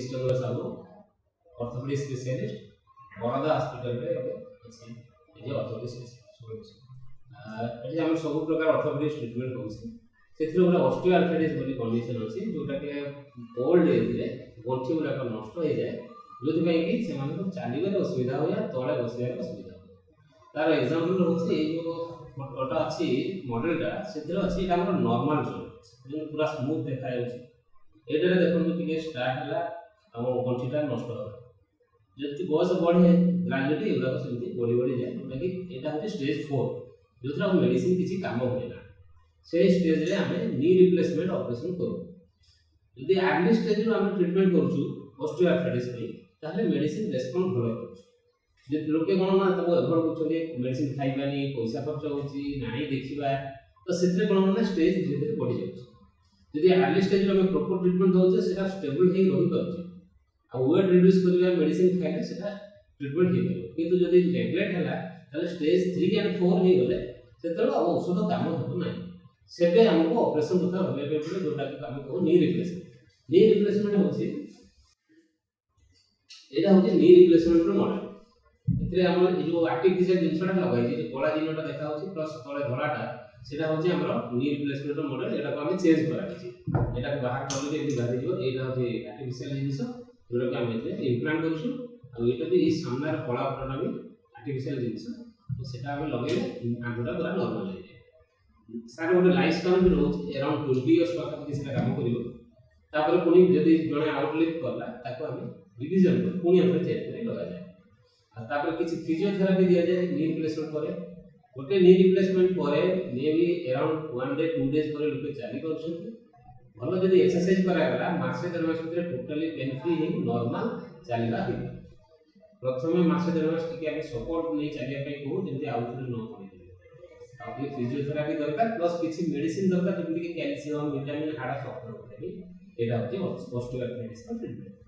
C Sahoo orthopaedic specialist Baroda hospital रे अछि जे orthopaedic specialist एठी हम सब प्रकार ऑर्थोपेडिक ट्रीटमेंट होछि सेथरे पूरा ऑस्टियोआर्थराइटिस बोली कंडीशन अछि जोटा के ओल्ड एज रे गंठी गुरा को नष्ट हो जाए जोथि पई कि से माने को चालिबार असुविधा हो या तळे बसिबार असुविधा हो तार एग्जांपल होछि ए जो ओटा अछि मॉडलटा सेथरे अछि एटा हमर नॉर्मल जोन जो पूरा स्मूथ देखा जाउछि एटारे देखंतु टिके स्टार्ट हला हम गंठीटा नष्ट हो जति बयस बढ़े ग्रेजुअली एगुड़ा सेमती बढ़ी बढ़ी जाए जोटा कि एटा होछि स्टेज 4 जोथरा हम मेडिसिन किछि काम होइना से स्टेज रे हमें नी रिप्लेसमेंट ऑपरेशन करू यदि अर्ली स्टेज रो हम ट्रीटमेंट करछु ऑस्टियोआर्थराइटिस पई ताहले मेडिसिन रेस्पॉन्ड भलो करछु जे लोके कोन ना तको एभोड करछले मेडिसिन खाइबानी पैसा खर्च होछि नाही देखिबा तो सेतरे कोन ना स्टेज धीरे धीरे बढ़ी जाउछि यदि अर्ली स्टेज रो हम प्रॉपर ट्रीटमेंट दोछे सेटा स्टेबल हे रहि पाउछि आ वेट रिड्यूस करिया मेडिसिन खाइले सेटा ट्रीटमेंट हे गयो किंतु जदि नेग्लेक्ट हला ताले स्टेज 3 एंड 4 हे गले सेतलो अब औषध काम होतो नाही सेबे हमको ऑपरेशन कथा होले पे जोटा कि हम को नी रिप्लेसमेंट होछि एटा होछि नी रिप्लेसमेंट रो मॉडल एतरे हम ए जो आर्टिफिशियल जिंसटा लगाइ जे कोला जिनटा देखा होछि प्लस तळे धराटा सेटा होछि हमरो नी रिप्लेसमेंट रो मॉडल एटा को हम चेंज करा दिछि एटा बाहर करले एति बाहर जिवो एटा होछि आर्टिफिशियल जिंस जोटा कि हम एतरे इम्प्लांट करछु आ एटा भी सामनार कोला पटना भी आर्टिफिशियल जिंस तो सेटा हम लगेले आंगुटा पूरा नॉर्मल हे जाय सार गोटे लाइफ स्पैन भी रोज अराउंड 20 इयर्स तक किसी काम करिवो तापर पुनी जदी जणे आउटलिव करला ताको हम रिवीजन कर पुनी हम चेक करे लगा जाय आ तापर किछि फिजियोथेरेपी दिया जाय नी रिप्लेसमेंट करे गोटे नी रिप्लेसमेंट करे may be around 1 day 2 days करे लोके चाली करछन भलो जदी एक्सरसाइज करा गला मासे देर मास भितर टोटली पेन फ्री हे नॉर्मल चालिबा हे प्रथमे मासे देर मास टिके हम सपोर्ट नै चालिया पे को जेंति आउटले न पड़े आगे फिजियोथेरेपी दरकार प्लस किछि मेडिसिन दरकार जेंति कि कैल्शियम विटामिन हाड़ा सॉफ्ट रखते एटा होती ऑस्टियोआर्थराइटिस का ट्रीटमेंट।